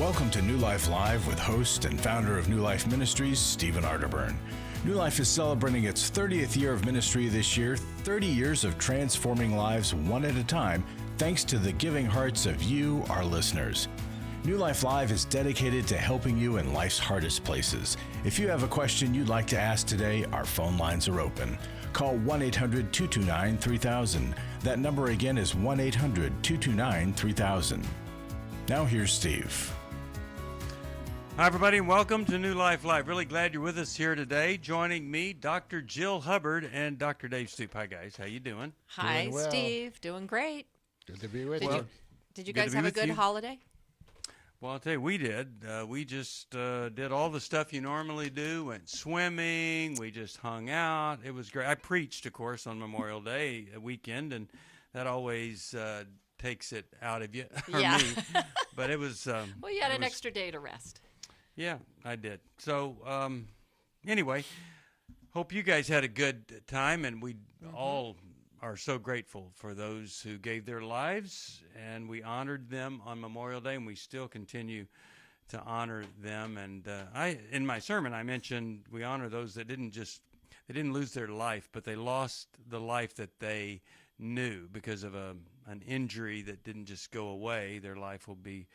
Welcome to New Life Live with host and founder of New Life Ministries, Stephen Arterburn. New Life is celebrating its 30th year of ministry this year, 30 years of transforming lives one at a time, thanks to the giving hearts of you, our listeners. New Life Live is dedicated to helping you in life's hardest places. If you have a question you'd like to ask today, our phone lines are open. Call 1-800-229-3000. That number again is 1-800-229-3000. Now here's Steve. Hi, everybody, and welcome to New Life Live. Really glad you're with us here today. Joining me, Dr. Jill Hubbard and Dr. Dave Stoop. Hi, guys. How you doing? Hi, Doing well. Steve. Doing great. Good to be with Did you. you, did you Good to guys be have a with good you. holiday? Well, I'll tell you, we did. We just did all the stuff you normally do, went swimming. We just hung out. It was great. I preached, of course, on Memorial Day weekend, and that always takes it out of you, or Yeah. me. But it was... Well, you had an extra day to rest. Yeah, I did. So, anyway, hope you guys had a good time, and we all are so grateful for those who gave their lives, and we honored them on Memorial Day, and we still continue to honor them. And in my sermon, I mentioned we honor those that they didn't lose their life, but they lost the life that they knew because of an injury that didn't just go away. Their life will be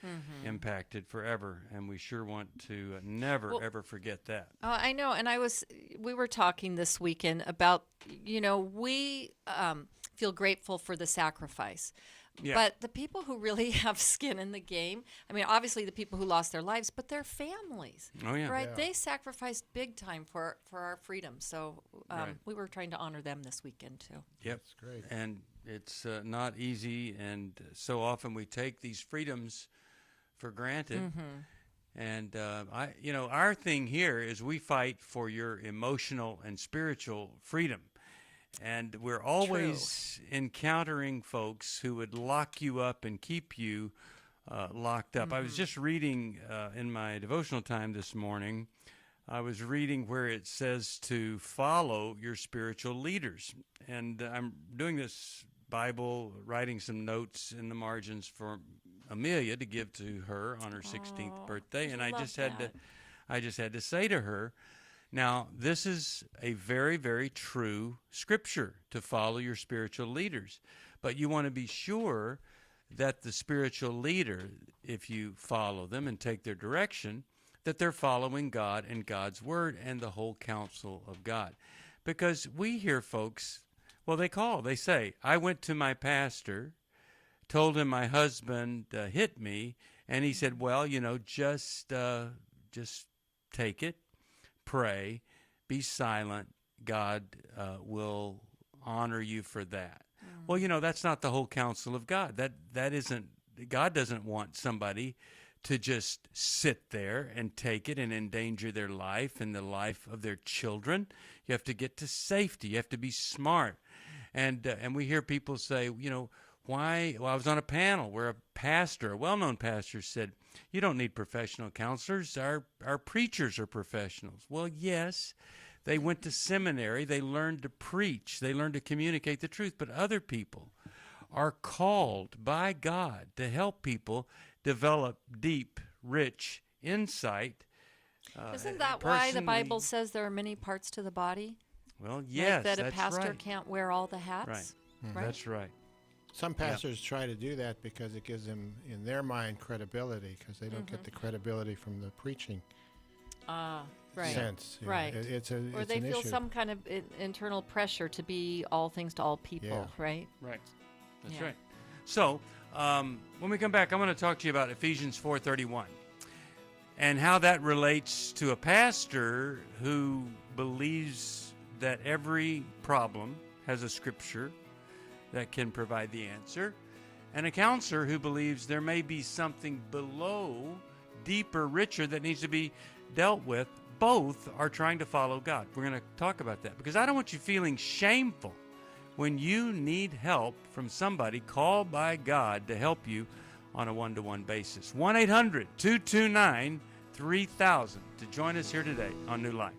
impacted forever, and we sure want to never ever forget that. Oh, I know. And we were talking this weekend about, we feel grateful for the sacrifice. Yeah. But the people who really have skin in the game, I mean, obviously the people who lost their lives, but their families, Oh yeah. right? Yeah. They sacrificed big time for our freedom. So Right. we were trying to honor them this weekend, too. Yep. That's great. And it's not easy, and so often we take these freedoms for granted. And our thing here is we fight for your emotional and spiritual freedom. And we're always encountering folks who would lock you up and keep you locked up. I was just reading in my devotional time this morning, I was reading where it says to follow your spiritual leaders. And I'm doing this Bible, writing some notes in the margins for Amelia to give to her on her 16th birthday. And I love just had that. I just had to say to her, now, this is a very, very true scripture to follow your spiritual leaders. But you want to be sure that the spiritual leader, if you follow them and take their direction, that they're following God and God's word and the whole counsel of God. Because we hear folks, they say, I went to my pastor, told him my husband hit me, and he said, well, just take it. Pray, be silent. God will honor you for that. Well, that's not the whole counsel of God. That isn't. God doesn't want somebody to just sit there and take it and endanger their life and the life of their children. You have to get to safety. You have to be smart. And we hear people say, why? Well, I was on a panel where a well-known pastor, said, you don't need professional counselors. Our preachers are professionals. Well, yes, they went to seminary. They learned to preach. They learned to communicate the truth. But other people are called by God to help people develop deep, rich insight. Isn't that why the Bible says there are many parts to the body? Well, yes, like that a that's pastor right. can't wear all the hats? Right. Right? That's right. Some pastors try to do that because it gives them, in their mind, credibility, because they don't get the credibility from the preaching Right. sense. You know. Right. It's an Or they feel issue. some kind of internal pressure to be all things to all people, Yeah. right? Right. That's Yeah. right. So, when we come back, I'm going to talk to you about Ephesians 4:31 and how that relates to a pastor who believes that every problem has a scripture that can provide the answer, and a counselor who believes there may be something below, deeper, richer, that needs to be dealt with. Both are trying to follow God. We're going to talk about that because I don't want you feeling shameful when you need help from somebody called by God to help you on a one-to-one basis. 1-800-229-3000 to join us here today on New Life.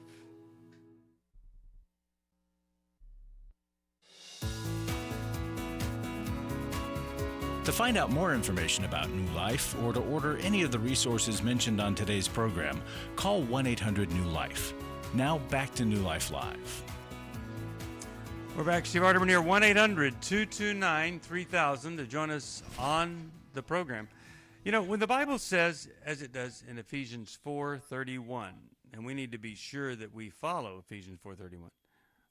To find out more information about New Life or to order any of the resources mentioned on today's program, call 1-800-NEW-LIFE. Now back to New Life Live. We're back. Steve Arterburn here, 1-800-229-3000 to join us on the program. You know, when the Bible says, as it does in Ephesians 4:31, and we need to be sure that we follow Ephesians 4:31,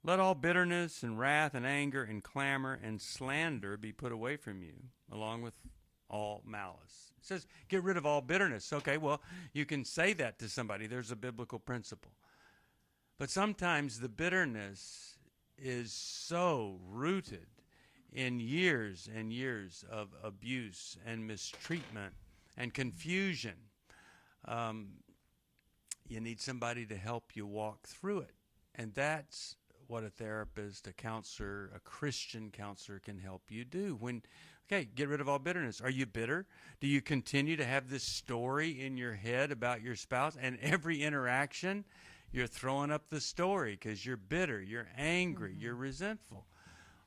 let all bitterness and wrath and anger and clamor and slander be put away from you, along with all malice. It says, get rid of all bitterness. Okay, well, you can say that to somebody. There's a biblical principle. But sometimes the bitterness is so rooted in years and years of abuse and mistreatment and confusion. You need somebody to help you walk through it. And that's what a therapist, a counselor, a Christian counselor can help you do. Okay, get rid of all bitterness. Are you bitter? Do you continue to have this story in your head about your spouse? And every interaction, you're throwing up the story because you're bitter, you're angry, you're resentful.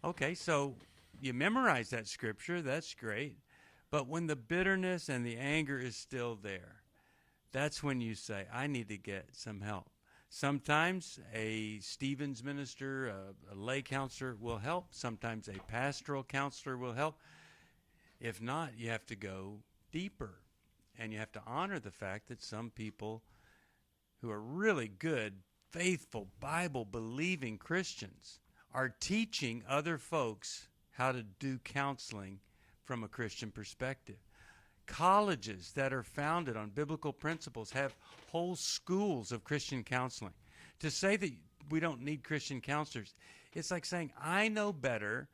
Okay, so you memorize that scripture, that's great. But when the bitterness and the anger is still there, that's when you say, I need to get some help. Sometimes a Stevens minister, a lay counselor will help. Sometimes a pastoral counselor will help. If not, you have to go deeper. And you have to honor the fact that some people who are really good, faithful, Bible-believing Christians are teaching other folks how to do counseling from a Christian perspective. Colleges that are founded on biblical principles have whole schools of Christian counseling. To say that we don't need Christian counselors, it's like saying, I know better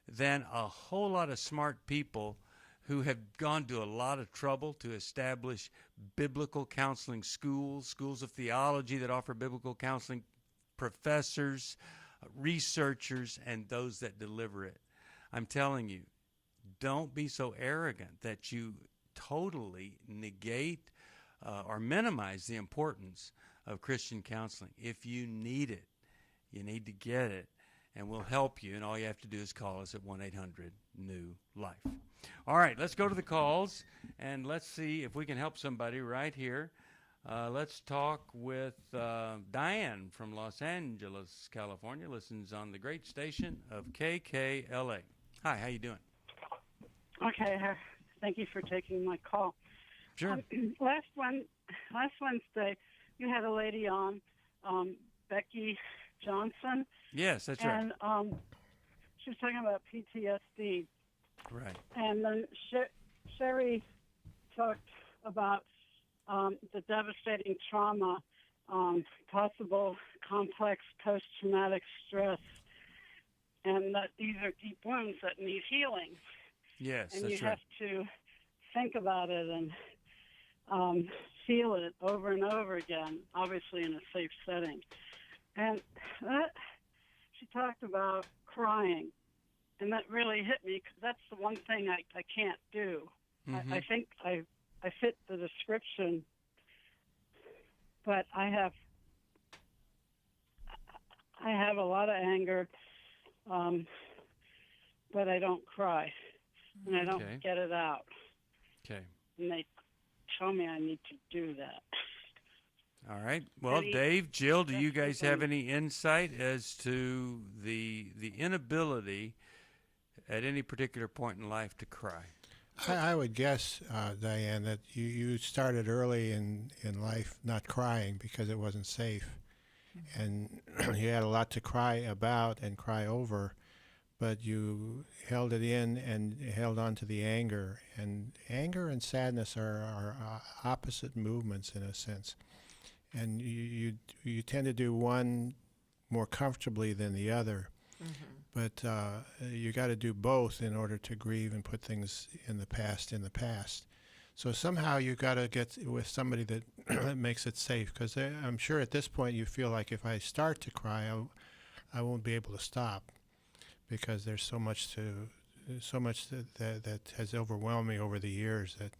than a whole lot of smart people who have gone to a lot of trouble to establish biblical counseling schools, schools of theology that offer biblical counseling, professors, researchers, and those that deliver it. I'm telling you, don't be so arrogant that you totally negate or minimize the importance of Christian counseling. If you need it, you need to get it, and we'll help you. And all you have to do is call us at 1-800-NEW-LIFE. All right, let's go to the calls, and let's see if we can help somebody right here. Let's talk with Diane from Los Angeles, California, listens on the great station of KKLA. Hi, how you doing? Okay, thank you for taking my call. Sure. Last Wednesday, you had a lady on, Becky Johnson. Yes, that's right. And she was talking about PTSD. Right. And then Sherry talked about the devastating trauma, possible complex post-traumatic stress, and that these are deep wounds that need healing. Yes, and that's you right. have to think about it and feel it over and over again, obviously in a safe setting. And she talked about crying, and that really hit me because that's the one thing I can't do. Mm-hmm. I think I fit the description, but I have a lot of anger, but I don't cry, and I don't Okay. get it out. Okay. And they tell me I need to do that. All right. Well, Dave, Jill, do you guys have any insight as to the inability at any particular point in life to cry? I would guess, Diane, that you started early in life not crying because it wasn't safe. And you had a lot to cry about and cry over, but you held it in and held on to the anger. And anger and sadness are opposite movements in a sense. And you tend to do one more comfortably than the other. Mm-hmm. But you got to do both in order to grieve and put things in the past. So somehow you got to get with somebody that makes it safe, because I'm sure at this point you feel like if I start to cry, I won't be able to stop, because there's so much that has overwhelmed me over the years that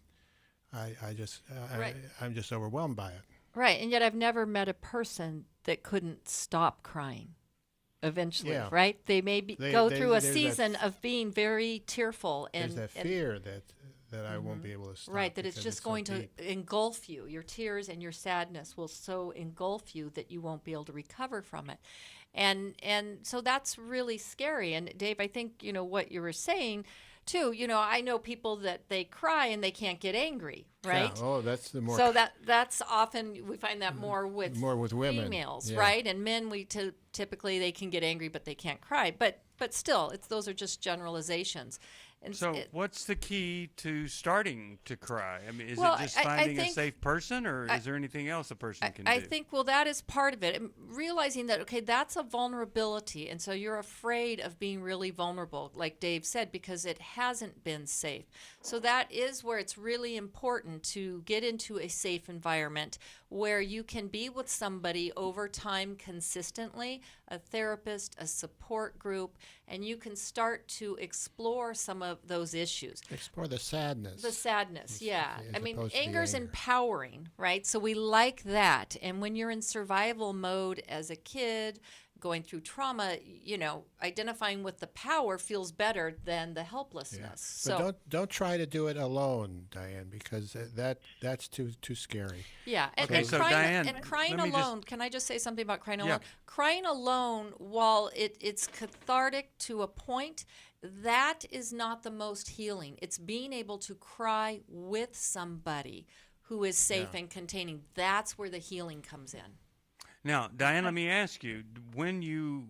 Right. I'm just overwhelmed by it. Right, and yet I've never met a person that couldn't stop crying. eventually, Yeah. right? They may go through a there's that season of being very tearful There's and that fear that I won't be able to stop. right, that it's because just so going to deep. engulf you. Your tears and your sadness will so engulf you that you won't be able to recover from it. And so that's really scary. And Dave, I think, what you were saying too, I know people that they cry and they can't get angry, right? Yeah. Oh, that's the more. So that's often we find that more with women. females, Yeah. right? And men, we typically they can get angry, but they can't cry. But still, those are just generalizations. And So, what's the key to starting to cry? I mean, is Well, it just I finding a think- safe person, or is there anything else a person can I do? think, well, that is part of it. And realizing that, okay, that's a vulnerability. And so you're afraid of being really vulnerable, like Dave said, because it hasn't been safe. So that is where it's really important to get into a safe environment where you can be with somebody over time consistently, a therapist, a support group, and you can start to explore some of those issues. Explore the sadness. The sadness, yeah. as I mean, opposed to the anger's anger. empowering, right? So we like that. And when you're in survival mode as a kid, going through trauma, identifying with the power feels better than the helplessness. But So don't try to do it alone, Diane, because that's too scary. yeah, and, Okay, and so crying, Diane, and crying let me just- alone. Can I just say something about crying Yeah. alone? Crying alone, while it's cathartic to a point, that is not the most healing. It's being able to cry with somebody who is safe Yeah. and containing. That's where the healing comes in. Now, Diane, let me ask you: when you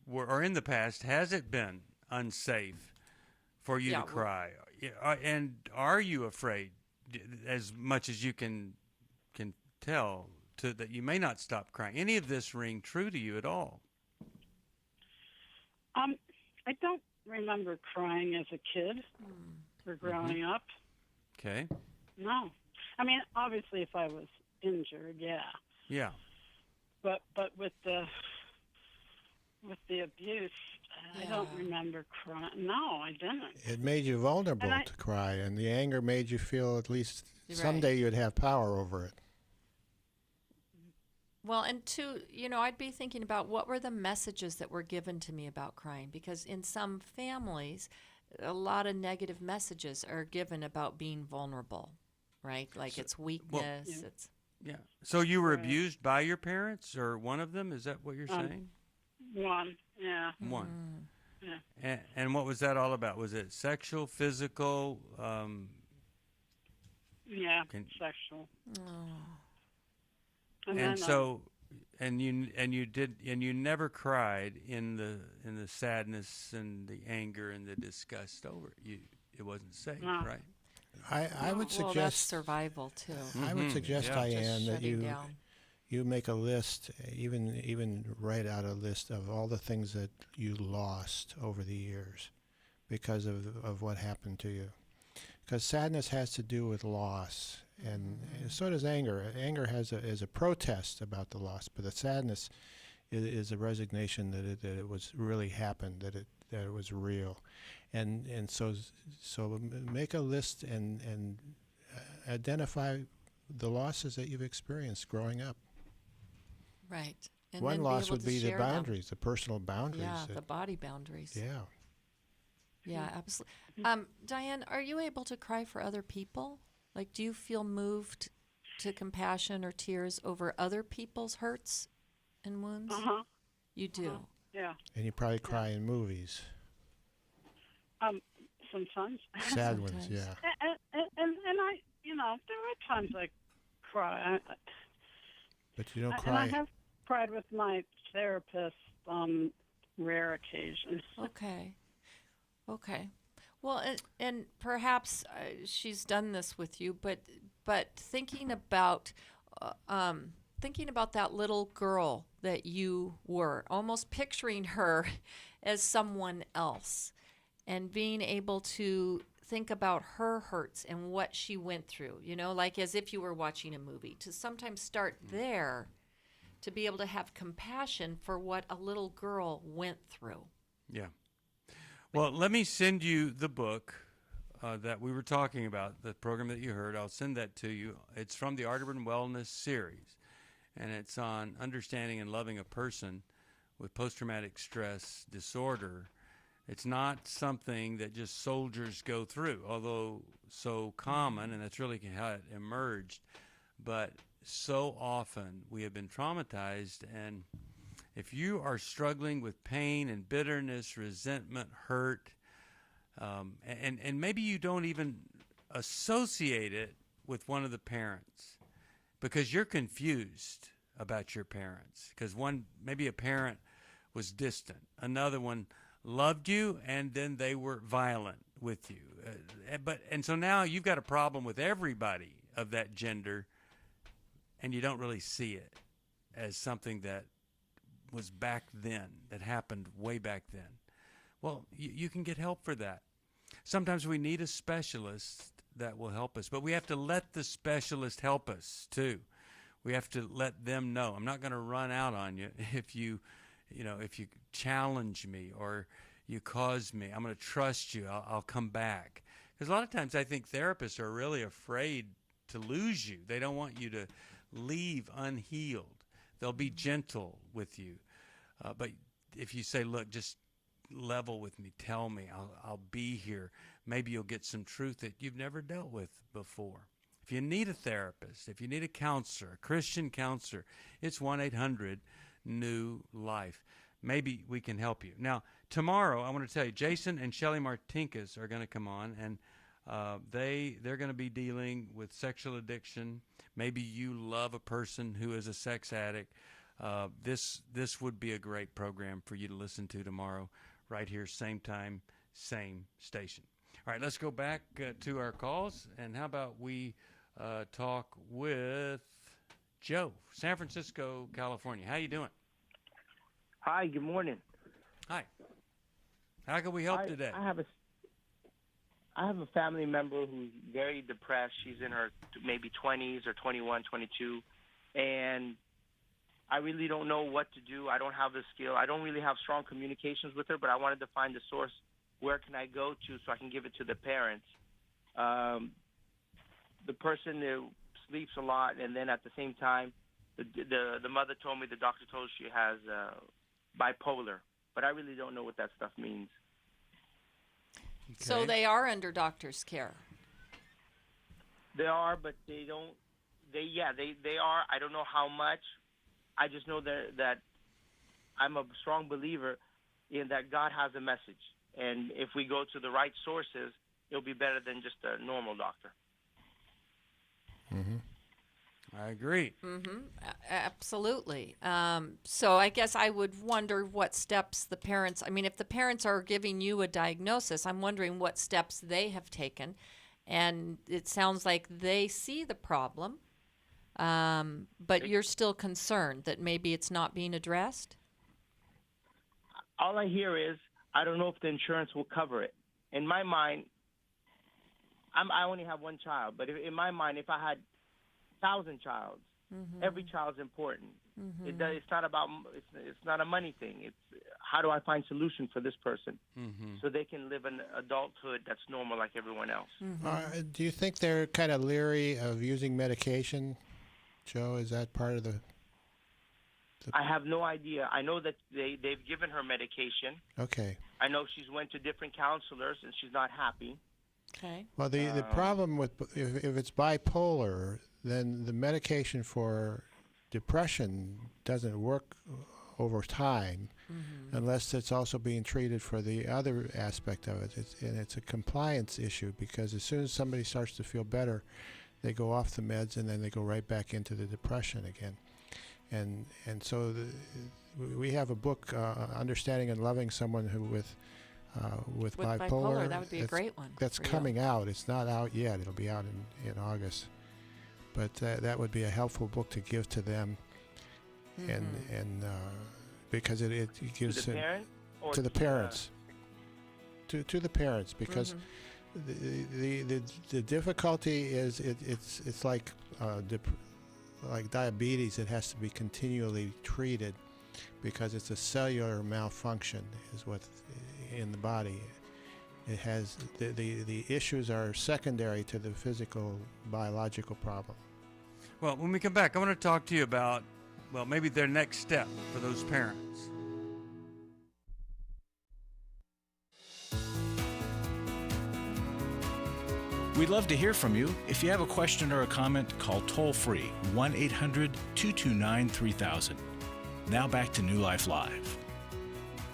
were, or in the past, has it been unsafe for you Yeah, to cry? And are you afraid, as much as you can tell, that you may not stop crying? Any of this ring true to you at all? I don't remember crying as a kid or growing up. Okay. No. I mean, obviously, if I was injured, yeah. Yeah. But with the abuse, I don't remember crying. No, I didn't. It made you vulnerable And I- to cry, and the anger made you feel at least Right. someday you'd have power over it. Well, and two, I'd be thinking about what were the messages that were given to me about crying, because in some families, a lot of negative messages are given about being vulnerable, right? Like it's weakness. Yeah. It's Yeah. So you were Right. abused by your parents, or one of them? Is that what you're saying? One, yeah. One. Yeah. And what was that all about? Was it sexual, physical? Yeah, Can- sexual. oh. And then, so, and you never cried in the sadness and the anger and the disgust over it. It wasn't safe, No. right? I would Well, that's suggest survival too. I would Mhm. suggest, Yeah. Diane, Just that shutting you down. you make a list, even write out a list of all the things that you lost over the years because of what happened to you. Because sadness has to do with loss, and so does anger. Anger is a protest about the loss, but the sadness is a resignation that it was really happened, that it was real, and so make a list and identify the losses that you've experienced growing up. Right. And One then loss able would to be the share them. boundaries, the personal boundaries. Yeah, that- the body boundaries. yeah. Yeah, absolutely. Diane, are you able to cry for other people? Like, do you feel moved to compassion or tears over other people's hurts and wounds? Uh-huh. You do. Yeah. And you probably cry in movies, Sometimes. sad ones. Sometimes. Yeah. And I, there are times I cry. But you don't And cry. I have cried with my therapist on rare occasions. Okay. Okay. Well, and perhaps she's done this with you, but thinking about that little girl that you were, almost picturing her as someone else, and being able to think about her hurts and what she went through, like as if you were watching a movie, to sometimes start there, to be able to have compassion for what a little girl went through. Yeah. Well, let me send you the book that we were talking about, the program that you heard. I'll send that to you. It's from the Arterburn Wellness series, and it's on understanding and loving a person with post-traumatic stress disorder, it's not something that just soldiers go through, although so common, and that's really how it emerged. But so often we have been traumatized, and if you are struggling with pain and bitterness, resentment, hurt, and maybe you don't even associate it with one of the parents because you're confused about your parents, because maybe a parent was distant, another one loved you, and then they were violent with you. And so now you've got a problem with everybody of that gender, and you don't really see it as something that was back then, that happened way back then. Well, you can get help for that. Sometimes we need a specialist that will help us, but we have to let the specialist help us too. We have to let them know. I'm not going to run out on you if you challenge me or you cause me. I'm going to trust you. I'll come back. Because a lot of times I think therapists are really afraid to lose you. They don't want you to leave unhealed. They'll be gentle with you. But if you say, look, just level with me, tell me, I'll be here, maybe you'll get some truth that you've never dealt with before. If you need a therapist, if you need a counselor, a Christian counselor, it's 1-800-NEW-LIFE. Maybe we can help you. Now, tomorrow, I want to tell you, Jason and Shelley Martinkus are going to come on, and they're going to be dealing with sexual addiction. Maybe you love a person who is a sex addict. This would be a great program for you to listen to tomorrow, right here, same time, same station. All right, let's go back to our calls, and how about we talk with Joe, San Francisco, California. How you doing? Hi, good morning. Hi. How can we help today? I have a family member who's very depressed. She's in her maybe 20s or 21, 22, and I really don't know what to do. I don't have the skill. I don't really have strong communications with her, but I wanted to find the source. Where can I go to so I can give it to the parents? The person who sleeps a lot, and then at the same time, the mother told me, the doctor told her she has bipolar, but I really don't know what that stuff means. Okay. So they are under doctor's care. They are, but they don't. They are. I don't know how much. I just know that I'm a strong believer in that God has a message, and if we go to the right sources, it'll be better than just a normal doctor. Mm-hmm. I agree. Mm-hmm. Absolutely. So I guess I would wonder what steps the parents, if the parents are giving you a diagnosis, I'm wondering what steps they have taken. And it sounds like they see the problem, but you're still concerned that maybe it's not being addressed? All I hear is, I don't know if the insurance will cover it. In my mind, I only have one child, but in my mind, if I had 1,000 childs, every child's important. It's not about, it's not a money thing. It's how do I find solution for this person so they can live an adulthood that's normal like everyone else. Do you think they're kind of leery of using medication, Joe? Is that part of the I have no idea. I know that they've given her medication. Okay. I know she's went to different counselors and she's not happy. Okay. Well, the problem with if it's bipolar, then the medication for depression doesn't work over time unless it's also being treated for the other aspect of it. It's a compliance issue, because as soon as somebody starts to feel better, they go off the meds and then they go right back into the depression again. And so we have a book, Understanding and Loving Someone Who with bipolar. That would be a great one. That's coming out. It's not out yet. It'll be out in August. But that would be a helpful book to give to them, and because it gives to the parent or to the parents, to the parents, because the difficulty is it's like diabetes. It has to be continually treated because it's a cellular malfunction is what in the body. It has the issues are secondary to the physical biological problem. Well, when we come back, I want to talk to you about, maybe their next step for those parents. We'd love to hear from you. If you have a question or a comment, call toll-free 1-800-229-3000. Now back to New Life Live.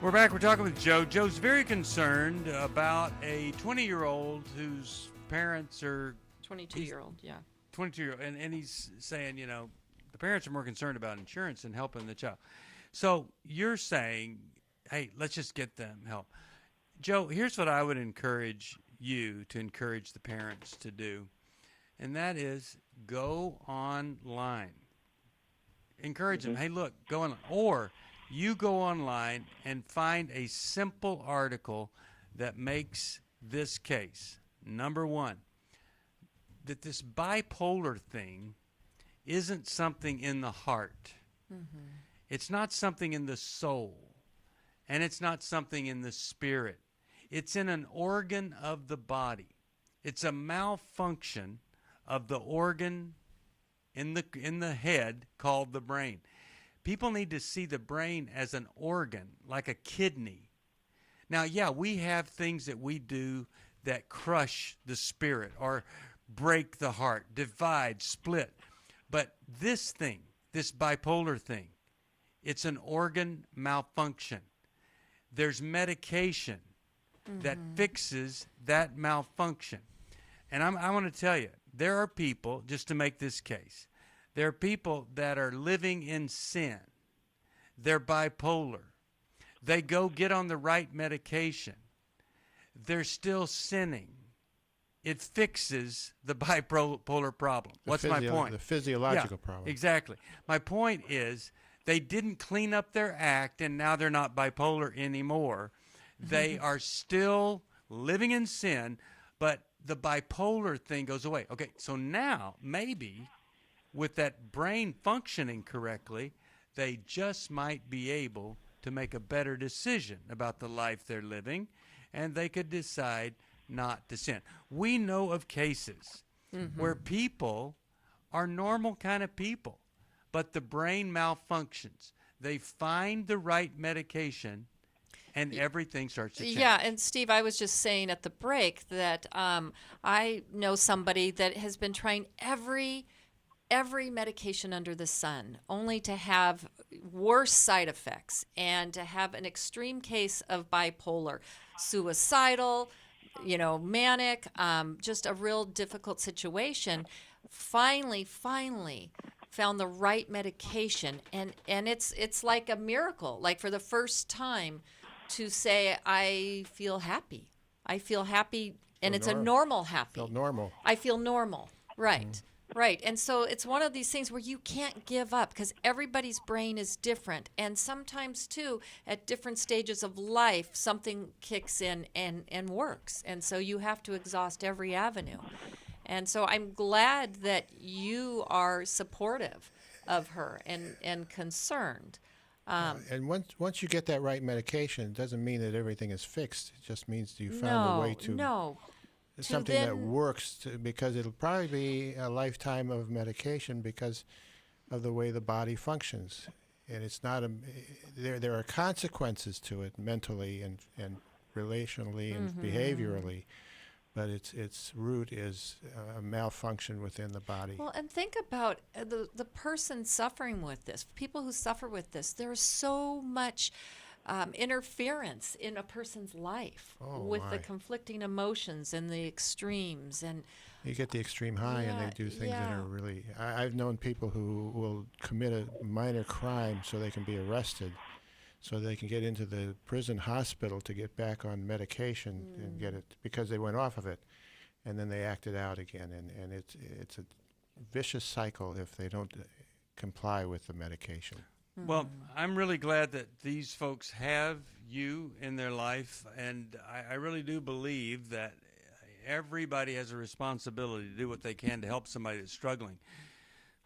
We're back. We're talking with Joe. Joe's very concerned about a 20-year-old whose parents are 22-year-old, yeah. 22-year-old, and he's saying, the parents are more concerned about insurance than helping the child. So you're saying, hey, let's just get them help. Joe, here's what I would encourage you to encourage the parents to do, and that is go online. Encourage them. Hey, look, go online. Or you go online and find a simple article that makes this case. Number one, that this bipolar thing isn't something in the heart. Mm-hmm. It's not something in the soul. And it's not something in the spirit. It's in an organ of the body. It's a malfunction of the organ in the head called the brain. People need to see the brain as an organ, like a kidney. Now, yeah, we have things that we do that crush the spirit or break the heart, divide, split. But this thing, this bipolar thing, it's an organ malfunction. There's medication that fixes that malfunction. And I want to tell you, there are people, just to make this case, there are people that are living in sin. They're bipolar. They go get on the right medication. They're still sinning. It fixes the bipolar problem. What's my point? The physiological problem. Exactly. My point is they didn't clean up their act, and now they're not bipolar anymore. They are still living in sin, but the bipolar thing goes away. Okay, so now maybe with that brain functioning correctly, they just might be able to make a better decision about the life they're living, and they could decide not to sin. We know of cases where people are normal kind of people, but the brain malfunctions. They find the right medication, and everything starts to change. Yeah, and Steve, I was just saying at the break that I know somebody that has been trying every medication under the sun, only to have worse side effects and to have an extreme case of bipolar, suicidal, manic, just a real difficult situation. Finally found the right medication, and it's like a miracle, like for the first time to say, I feel happy, and it's a normal happy. Feel normal. I feel normal, right. Right. And so it's one of these things where you can't give up because everybody's brain is different. And sometimes, too, at different stages of life, something kicks in and works. And so you have to exhaust every avenue. And so I'm glad that you are supportive of her and concerned. And once you get that right medication, it doesn't mean that everything is fixed. It just means you found a way to... something that works, because it'll probably be a lifetime of medication because of the way the body functions. And it's not there are consequences to it mentally and relationally and behaviorally, but its root is a malfunction within the body. Well, and think about the person suffering with this, people who suffer with this. There's so much interference in a person's life with the conflicting emotions and the extremes. And you get the extreme high and they do things that are really... I've known people who will commit a minor crime so they can be arrested, so they can get into the prison hospital to get back on medication and get it, because they went off of it, and then they act it out again. And it's a vicious cycle if they don't comply with the medication. Well, I'm really glad that these folks have you in their life, and I really do believe that everybody has a responsibility to do what they can to help somebody that's struggling.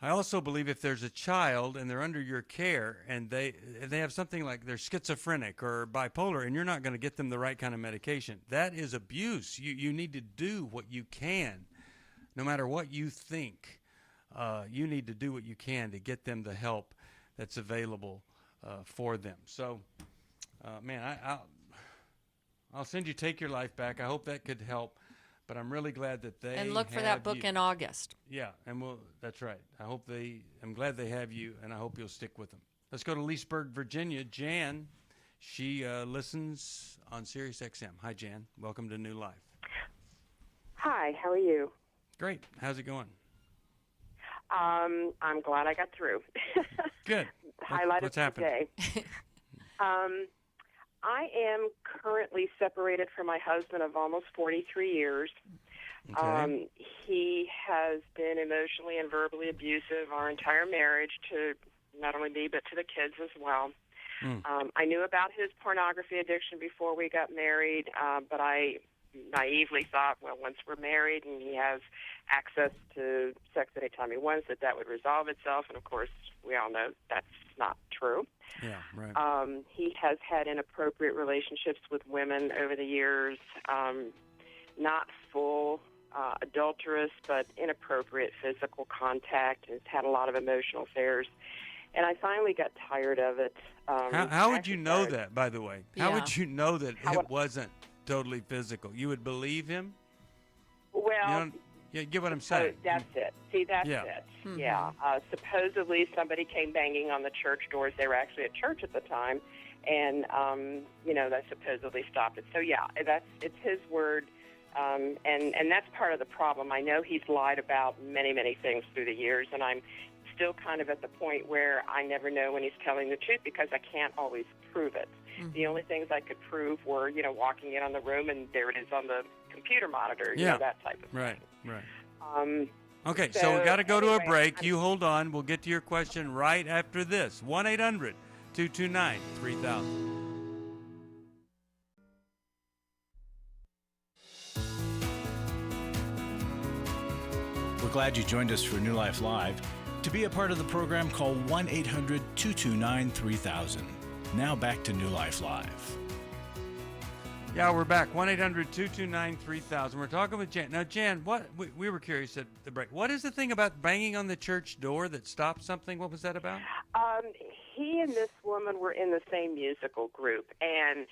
I also believe if there's a child and they're under your care and they have something like they're schizophrenic or bipolar and you're not going to get them the right kind of medication, that is abuse. You need to do what you can, no matter what you think. You need to do what you can to get them the help that's available for them. So, man, I'll send you Take Your Life Back. I hope that could help. But I'm really glad that they And look for that have book you. in August. Yeah, and that's right. I'm glad they have you, and I hope you'll stick with them. Let's go to Leesburg, Virginia. Jan, she listens on Sirius XM. Hi, Jan. Welcome to New Life. Hi, how are you? Great. How's it going? I'm glad I got through. Good. Highlight What's of the happened? day. I am currently separated from my husband of almost 43 years. Okay. He has been emotionally and verbally abusive our entire marriage, to not only me but to the kids as well. I knew about his pornography addiction before we got married, but I naively thought, well, once we're married and he has access to sex anytime he wants, that would resolve itself. And, of course, we all know that's not true. Yeah, right. He has had inappropriate relationships with women over the years, not full adulterous, but inappropriate physical contact. He's had a lot of emotional affairs. And I finally got tired of it. How would you know that, by the way? How Yeah. would you know that it wasn't totally physical? You would believe him? Well, You get what I'm so saying? that's it. See, that's Yeah. it. Mhm. Yeah. Supposedly somebody came banging on the church doors. They were actually at church at the time. And, that supposedly stopped it. So, yeah, it's his word. And that's part of the problem. I know he's lied about many, many things through the years, and I'm still kind of at the point where I never know when he's telling the truth because I can't always prove it. Mhm. The only things I could prove were, walking in on the room and there it is on the computer monitor, Yeah. that type of Right, thing. right. Okay, so we got to go to a break. You hold on. We'll get to your question right after this. 1-800-229-3000. We're glad you joined us for New Life Live. To be a part of the program, call 1-800-229-3000. Now back to New Life Live. Yeah, we're back. 1-800-229-3000. We're talking with Jan. Now, Jan, we were curious at the break. What is the thing about banging on the church door that stopped something? What was that about? He and this woman were in the same musical group, and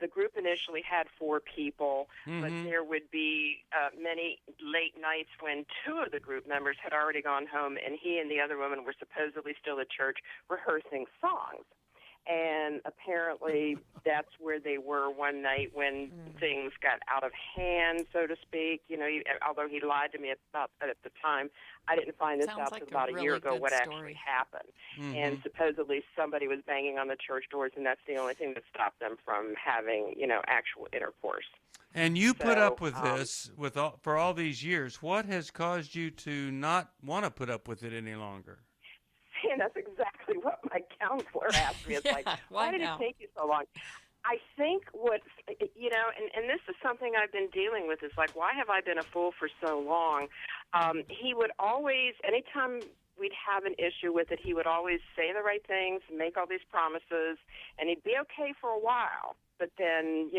the group initially had 4 people, but there would be many late nights when 2 of the group members had already gone home, and he and the other woman were supposedly still at church rehearsing songs. And apparently that's where they were one night when things got out of hand, so to speak. Although he lied to me about that at the time, I didn't find this Sounds out like until about a a year really ago good what story. actually happened. And supposedly somebody was banging on the church doors, and that's the only thing that stopped them from having, actual intercourse. And you put So, up with this for all these years. What has caused you to not want to put up with it any longer? And that's exactly what my counselor asked me. It's Yeah, like, why why did now? it take you so long? I think and this is something I've been dealing with, is like, why have I been a fool for so long? He would always, anytime we'd have an issue with it, he would always say the right things, make all these promises, and he'd be okay for a while. But then,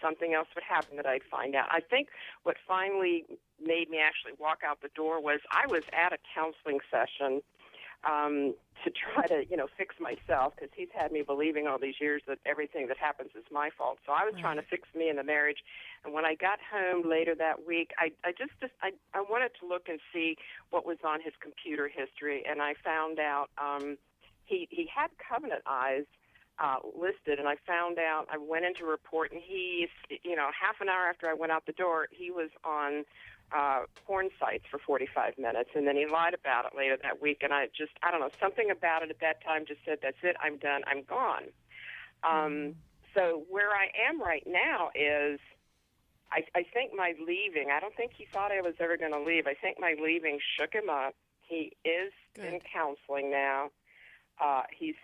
something else would happen that I'd find out. I think what finally made me actually walk out the door was I was at a counseling session to try to, fix myself, because he's had me believing all these years that everything that happens is my fault. So I was trying to fix me in the marriage. And when I got home later that week, I wanted to look and see what was on his computer history. And I found out he had covenant eyes listed. And I found out, I went into report, and he's, half an hour after I went out the door, he was on porn sites for 45 minutes, and then he lied about it later that week, and I don't know, something about it at that time just said, that's it, I'm done, I'm gone. So where I am right now is, I think my leaving, I don't think he thought I was ever going to leave. I think my leaving shook him up. He is in counseling now. He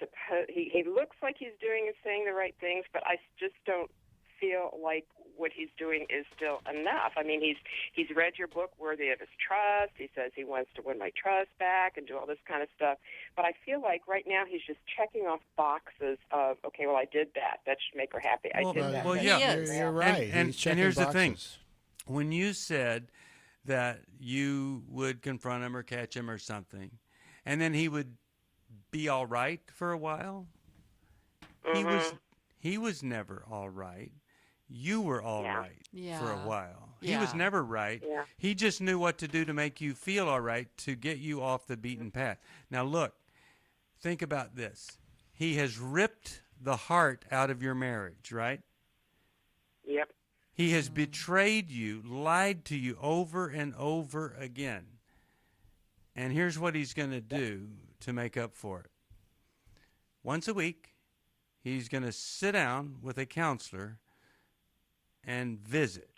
looks like he's doing and saying the right things, but I just don't feel like what he's doing is still enough. I mean, he's read your book, Worthy of His Trust. He says he wants to win my trust back and do all this kind of stuff. But I feel like right now he's just checking off boxes of, okay, well, I did that. That should make her happy. I did that. Well, He yeah. is. You're right. And He's checking here's boxes. the thing. When you said that you would confront him or catch him or something, and then he would be all right for a while, he was never all right. you were all Yeah. right for a Yeah. while. He was Yeah. never right. Yeah. He just knew what to do to make you feel all right, to get you off the beaten path. Now, look, think about this. He has ripped the heart out of your marriage, right? Yep. He has betrayed you, lied to you over and over again. And here's what he's going to do to make up for it. Once a week, he's going to sit down with a counselor and visit.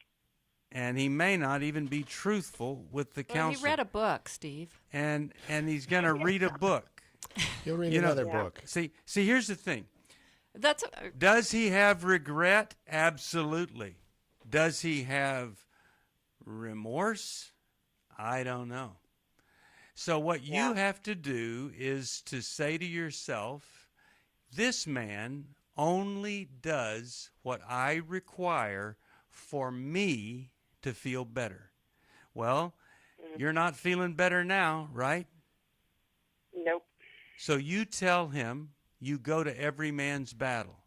And he may not even be truthful with the Well, counselor. he read a book, Steve. And he's going to read a book. You'll read You know- another Yeah. book. See, here's the thing. That's Does he have regret? Absolutely. Does he have remorse? I don't know. So what you Yeah. have to do is to say to yourself, this man only does what I require for me to feel better. Well, you're not feeling better now, right? Nope. So you tell him you go to every man's battle.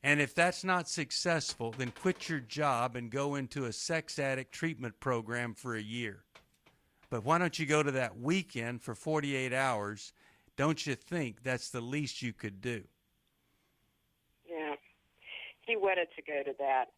And if that's not successful, then quit your job and go into a sex addict treatment program for a year. But why don't you go to that weekend for 48 hours? Don't you think that's the least you could do? Yeah. He wanted to go to that.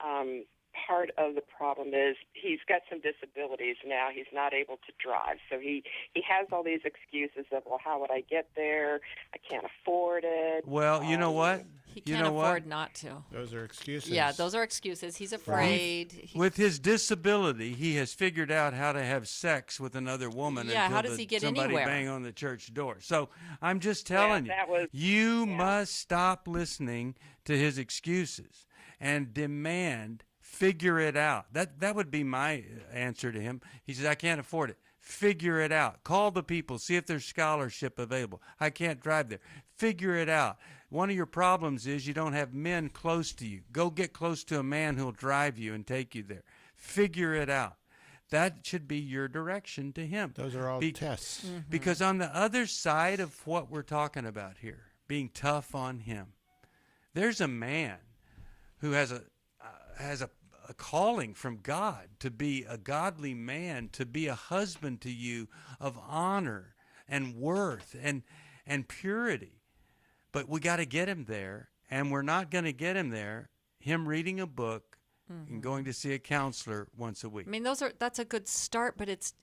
Part of the problem is he's got some disabilities now. He's not able to drive. So he has all these excuses of, well, how would I get there? I can't afford it. Well, you know what? he You can't know what? afford not to. Those are excuses. Yeah, those are excuses. He's afraid. With his disability, he has figured out how to have sex with another woman Yeah, until how does he get somebody anywhere? bang on the church door. So I'm just telling that was- you must stop listening to his excuses and demand, figure it out. That would be my answer to him. He says, I can't afford it. Figure it out. Call the people. See if there's scholarship available. I can't drive there. Figure it out. One of your problems is you don't have men close to you. Go get close to a man who'll drive you and take you there. Figure it out. That should be your direction to him. Those are all Be- tests. Because on the other side of what we're talking about here, being tough on him, there's a man who has a calling from God to be a godly man, to be a husband to you of honor and worth and purity. But we got to get him there, and we're not going to get him there, him reading a book and going to see a counselor once a week. I mean, that's a good start, but it's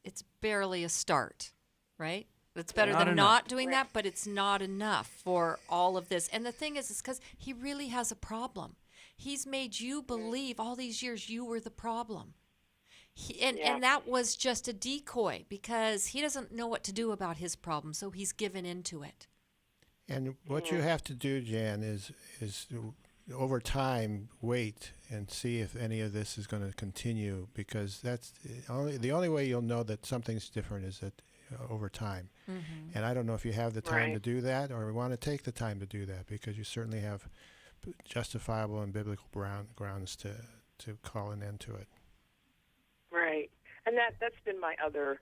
barely a start, right? It's better Not than enough. not doing that, but it's not enough for all of this. And the thing is because he really has a problem. He's made you believe all these years you were the problem. And that was just a decoy because he doesn't know what to do about his problem, so he's given into it. And what you have to do, Jan, is over time wait and see if any of this is going to continue, because that's the only way you'll know that something's different is that over time. And I don't know if you have the time to do that or want to take the time to do that, because you certainly have justifiable and biblical grounds to call an end to it. Right. And that's been my other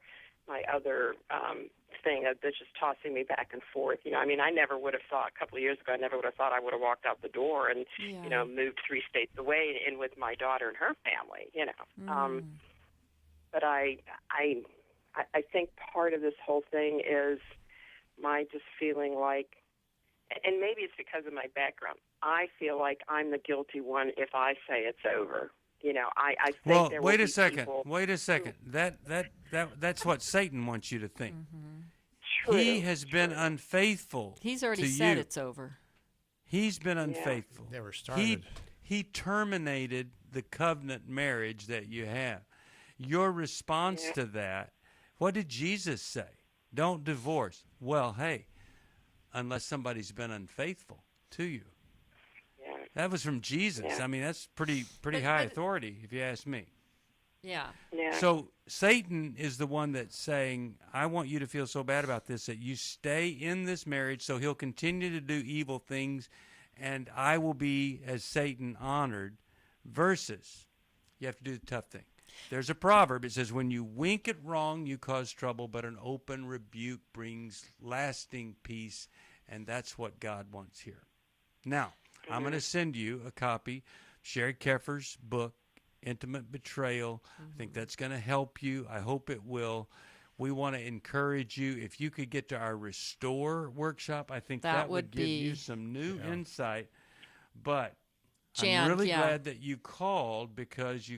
thing that's just tossing me back and forth. You know, I mean, I never would have thought a couple of years ago, I never would have thought I would have walked out the door and, you know, moved 3 states away in with my daughter and her family, you know. But I think part of this whole thing is my just feeling like, and maybe it's because of my background, I feel like I'm the guilty one if I say it's over. You know, I think Well, there wait will a be second. people Wait a second. That's what Satan wants you to think. True, He has been true. unfaithful. He's already to said you. it's over. He's been unfaithful. Never started. He terminated the covenant marriage that you have. Your response to that, what did Jesus say? Don't divorce. Well, hey, unless somebody's been unfaithful to you. Yeah. That was from Jesus. Yeah. I mean, that's pretty high authority, if you ask me. Yeah. Yeah. So Satan is the one that's saying, I want you to feel so bad about this that you stay in this marriage, so he'll continue to do evil things, and I will be, as Satan, honored, versus you have to do the tough thing. There's a proverb. It says, when you wink at wrong, you cause trouble, but an open rebuke brings lasting peace, and that's what God wants here. Now, I'm going to send you a copy, Sherry Keffer's book, Intimate Betrayal. I think that's going to help you. I hope it will. We want to encourage you. If you could get to our Restore workshop, I think that would give you some new insight. But Jan, I'm really glad that you called because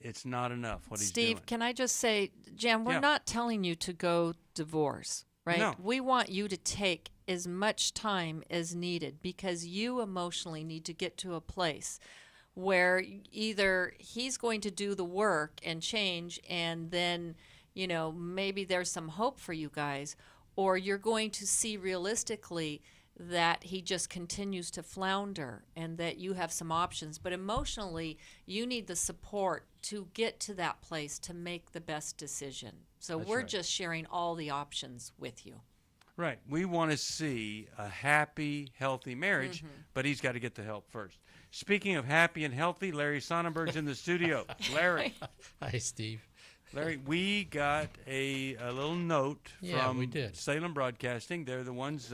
it's not enough what he's doing. Steve, can I just say, Jan, we're not telling you to go divorce, right? No. We want you to take as much time as needed because you emotionally need to get to a place where either he's going to do the work and change, and then, you know, maybe there's some hope for you guys, or you're going to see realistically that he just continues to flounder and that you have some options. But emotionally, you need the support to get to that place to make the best decision. So we're just sharing all the options with you. Right. We want to see a happy, healthy marriage, but he's got to get the help first. Speaking of happy and healthy, Larry Sonnenberg's in the studio. Larry. Hi, Steve. Larry, we got a little note from we did. Salem Broadcasting. They're the ones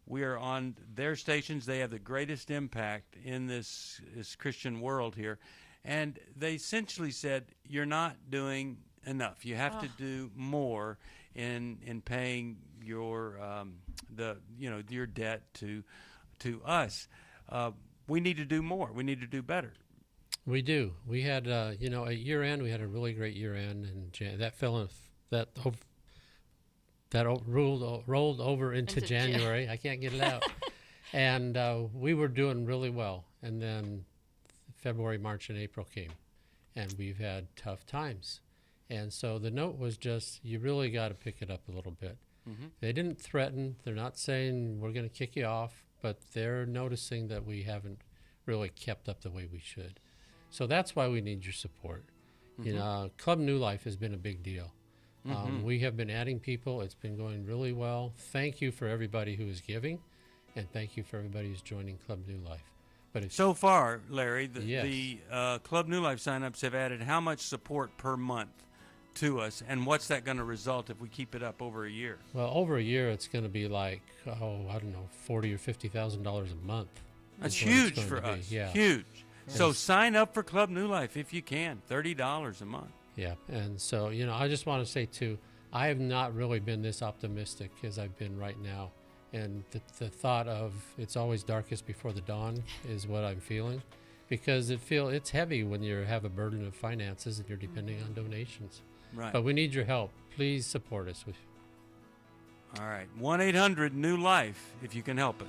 we are on their stations. They have the greatest impact in this Christian world here. And they essentially said, you're not doing enough. You have to do more in paying your your debt to us. We need to do more. We need to do better. We do. We had a year end. We had a really great year end, and that rolled over into January. I can't get it out. And we were doing really well. And then February, March, and April came, and we've had tough times. And so the note was just, you really got to pick it up a little bit. They didn't threaten. They're not saying we're going to kick you off, but they're noticing that we haven't really kept up the way we should. So that's why we need your support. You know, Club New Life has been a big deal. We have been adding people. It's been going really well. Thank you for everybody who is giving, and thank you for everybody who's joining Club New Life. But so far, Larry, the Club New Life signups have added how much support per month to us, and what's that going to result if we keep it up over a year? Well, over a year, it's going to be like, I don't know, $40,000 or $50,000 a month. That's huge for us. Yeah. Huge. So sign up for Club New Life if you can, $30 a month. Yeah, and so, you know, I just want to say, too, I have not really been this optimistic as I've been right now. And the thought of it's always darkest before the dawn is what I'm feeling, because it's heavy when you have a burden of finances and you're depending on donations. Right. But we need your help. Please support us. All right. 1-800-NEW-LIFE if you can help us.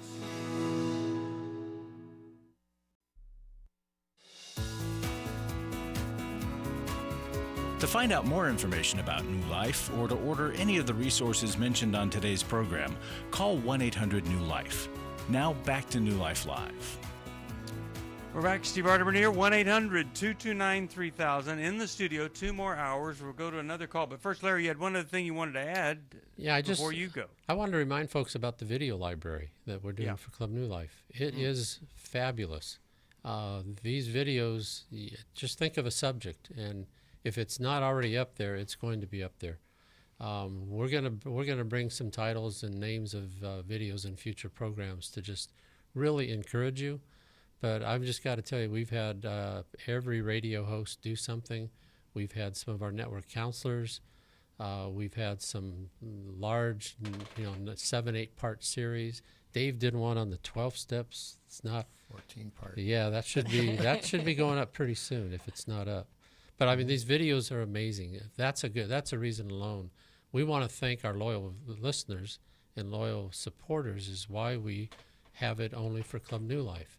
To find out more information about New Life or to order any of the resources mentioned on today's program, call 1-800-NEW-LIFE. Now back to New Life Live. We're back. Steve Arterburn here, 1-800-229-3000. In the studio, 2 more hours. We'll go to another call. But first, Larry, you had one other thing you wanted to add before you go. I wanted to remind folks about the video library that we're doing for Club New Life. It is fabulous. These videos, just think of a subject, and if it's not already up there, it's going to be up there. We're gonna bring some titles and names of videos in future programs to just really encourage you. But I've just got to tell you, we've had every radio host do something. We've had some of our network counselors. We've had some large, 7-8 part series. Dave did one on the 12 steps. It's not 14 part. Yeah, that should be going up pretty soon if it's not up. But I mean, these videos are amazing. That's a reason alone. We want to thank our loyal listeners and loyal supporters is why we have it only for Club New Life.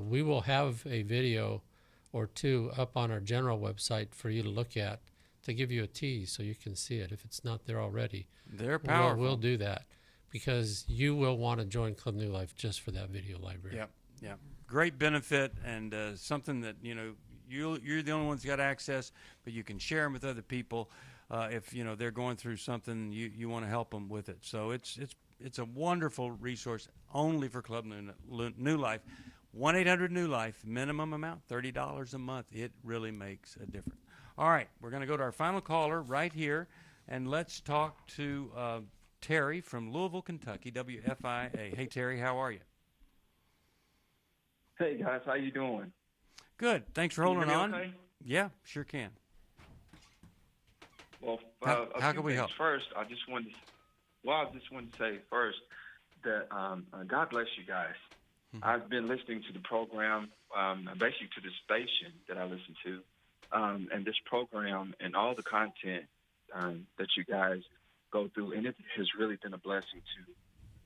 We will have a video or two up on our general website for you to look at to give you a tease so you can see it if it's not there already. They're powerful. We'll do that because you will want to join Club New Life just for that video library. Yeah. Great benefit and something that, you're the only ones that got access, but you can share them with other people if, they're going through something, you want to help them with it. So it's a wonderful resource only for Club New Life. 1-800-NEW-LIFE, minimum amount, $30 a month. It really makes a difference. All right, we're going to go to our final caller right here, and let's talk to Terry from Louisville, Kentucky, WFIA. Hey, Terry, how are you? Hey guys, how you doing? Good. Thanks for Can you holding hear on. me okay? Yeah, sure can. Well, How a can few we things. help? First, I just wanted to say first that God bless you guys. I've been listening to the program, basically to the station that I listen to, and this program and all the content that you guys go through, and it has really been a blessing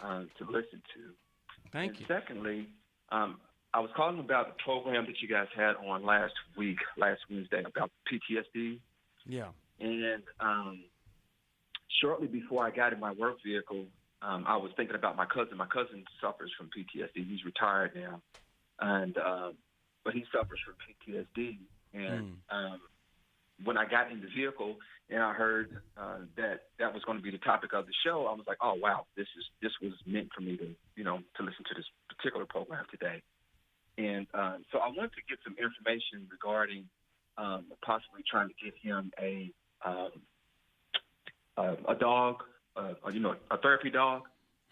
to listen to. Thank you. Secondly, I was calling about the program that you guys had on last Wednesday, about PTSD. Yeah. And shortly before I got in my work vehicle, I was thinking about my cousin. My cousin suffers from PTSD. He's retired now, and but he suffers from PTSD. And when I got in the vehicle and I heard that was going to be the topic of the show, I was like, oh wow, this was meant for me to listen to this particular program today. And so I wanted to get some information regarding possibly trying to get him a dog, a therapy dog.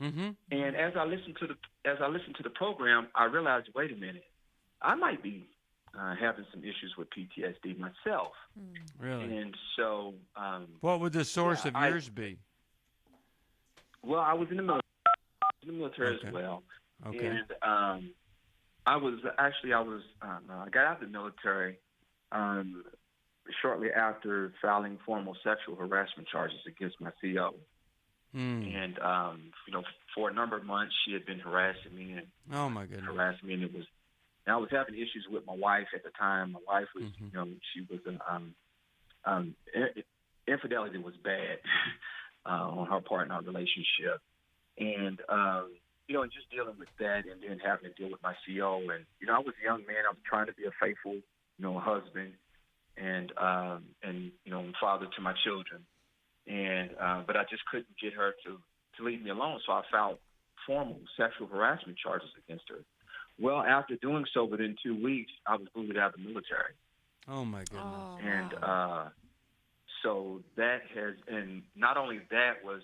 Mm-hmm. And as I listened to the program, I realized, wait a minute, I might be having some issues with PTSD myself. Really? And so, what would the source of yours be? Well, I was in the military Okay. as well. Okay. And I got out of the military shortly after filing formal sexual harassment charges against my CO. And for a number of months, she had been harassing me and Oh my goodness. harassing me, and I was having issues with my wife at the time. My wife was, she was infidelity was bad on her part in our relationship, and just dealing with that, and then having to deal with my CO, and I was a young man. I was trying to be a faithful, husband, and father to my children, and but I just couldn't get her to leave me alone. So I filed formal sexual harassment charges against her. Well, after doing so, within 2 weeks, I was booted out of the military. Oh my goodness. Oh, And wow. so that has, and not only that was,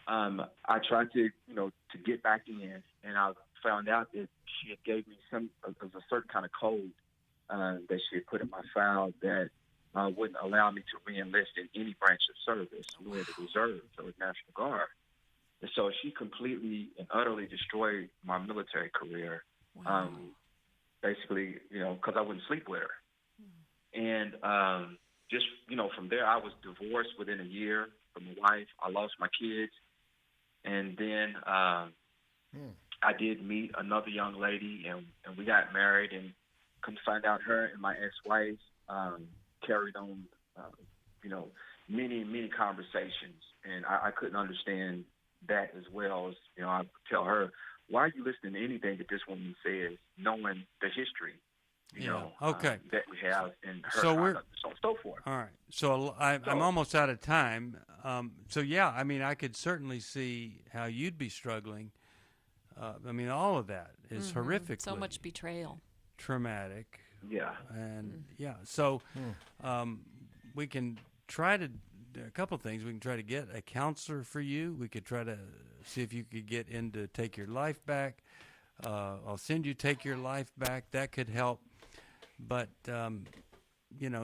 I tried to get back in, and I found out that she had gave me a certain kind of code that she had put in my file that wouldn't allow me to re-enlist in any branch of service, nor the reserves or the National Guard. And so she completely and utterly destroyed my military career. Wow. Basically, because I wouldn't sleep with her. And just, from there, I was divorced within a year from my wife. I lost my kids. And then I did meet another young lady, and we got married, and come to find out her and my ex-wife carried on, many, many conversations. And I couldn't understand that as well. As, I would tell her, why are you listening to anything that this woman says, knowing the history, Okay. that we have in her So we're- conduct, so on and so forth. All right. So I'm almost out of time. So yeah, I mean, I could certainly see how you'd be struggling. All of that is horrifically So much betrayal. traumatic. Yeah. And so we can try to do a couple things. We can try to get a counselor for you. We could try to see if you could get into Take Your Life Back. I'll send you Take Your Life Back. That could help. But,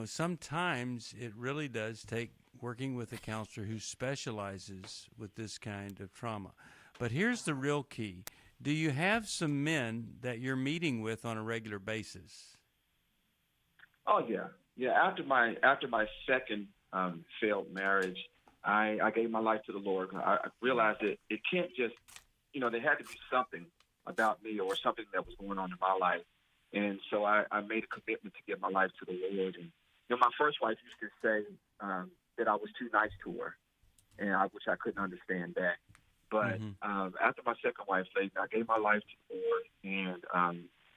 sometimes it really does take working with a counselor who specializes with this kind of trauma. But here's the real key. Do you have some men that you're meeting with on a regular basis? Oh yeah, yeah. After my second failed marriage, I gave my life to the Lord. I realized that it can't just, there had to be something about me or something that was going on in my life, and so I made a commitment to give my life to the Lord. And my first wife used to say that I was too nice to her, and which I couldn't understand that. But after my second wife, I gave my life to the Lord, and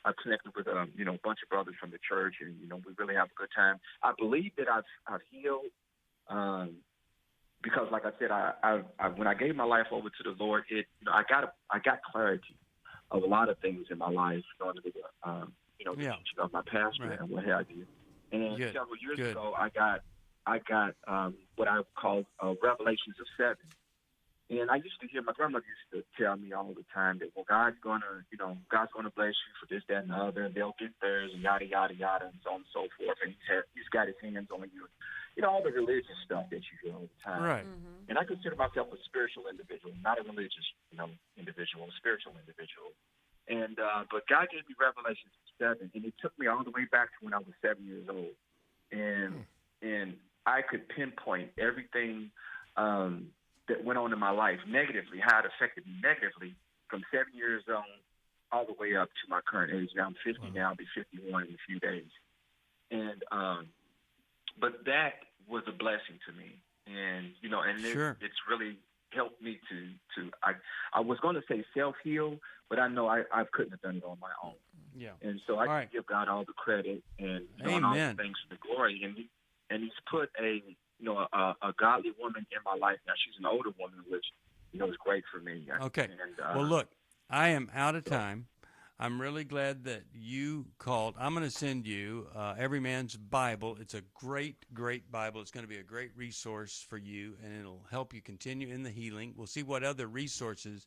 I connected with a bunch of brothers from the church, and we really have a good time. I believe that I've healed because, like I said, I when I gave my life over to the Lord, I got clarity of a lot of things in my life, under the teaching of my pastor and what have you. And several years ago, I got what I call Revelations of 7. And I used to hear my grandmother used to tell me all the time that, well, God's gonna bless you for this, that, and the other, and they'll get theirs, and yada, yada, yada, and so on and so forth. And he's got his hands on you. All the religious stuff that you hear all the time. Right. Mm-hmm. And I consider myself a spiritual individual, not a religious, individual, a spiritual individual. And but God gave me Revelation 7, and it took me all the way back to when I was 7 years old, and I could pinpoint everything that went on in my life negatively, how it affected me negatively from 7 years old all the way up to my current age. Now I'm 50 now. I'll be 51 in a few days. And but that was a blessing to me. And, Sure. it's really helped me to I was going to say self-heal, but I know I couldn't have done it on my own. Yeah. And so I can give God all the credit and Amen. all the thanks for the glory. And he's put a godly woman in my life now. She's an older woman, which is great for me. Okay. And, well, look, I am out of time. I'm really glad that you called. I'm going to send you Every Man's Bible. It's a great, great Bible. It's going to be a great resource for you, and it'll help you continue in the healing. We'll see what other resources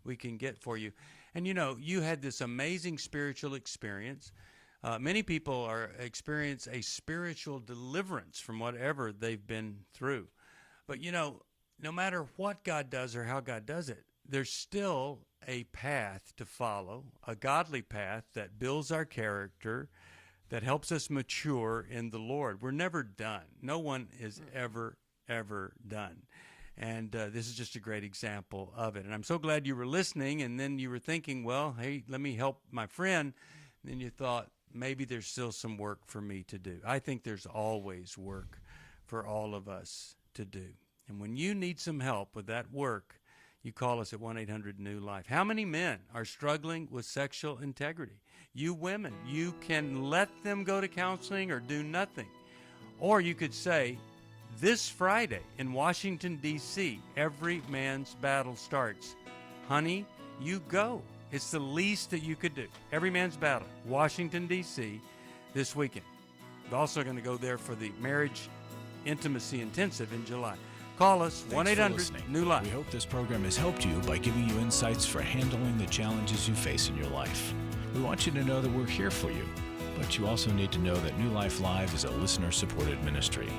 we can get for you. And, you had this amazing spiritual experience. Many people experience a spiritual deliverance from whatever they've been through. But, no matter what God does or how God does it, there's still a path to follow, a godly path that builds our character, that helps us mature in the Lord. We're never done. No one is ever done. And this is just a great example of it. And I'm so glad you were listening, and then you were thinking, well, hey, let me help my friend. And then you thought, maybe there's still some work for me to do. I think there's always work for all of us to do. And when you need some help with that work, you call us at 1-800-NEW-LIFE. How many men are struggling with sexual integrity? You women, you can let them go to counseling or do nothing. Or you could say, this Friday in Washington, D.C., every man's battle starts. Honey, you go. It's the least that you could do. Every man's battle, Washington, D.C., this weekend. We're also going to go there for the Marriage Intimacy Intensive in July. Call us, 1-800-NEW-LIFE. We hope this program has helped you by giving you insights for handling the challenges you face in your life. We want you to know that we're here for you, but you also need to know that New Life Live is a listener-supported ministry.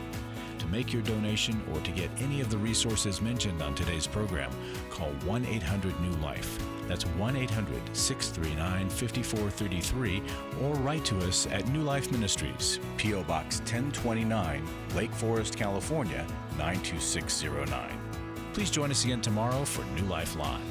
To make your donation or to get any of the resources mentioned on today's program, call 1-800-NEW-LIFE. That's 1-800-639-5433, or write to us at New Life Ministries, P.O. Box 1029, Lake Forest, California, 92609. Please join us again tomorrow for New Life Live.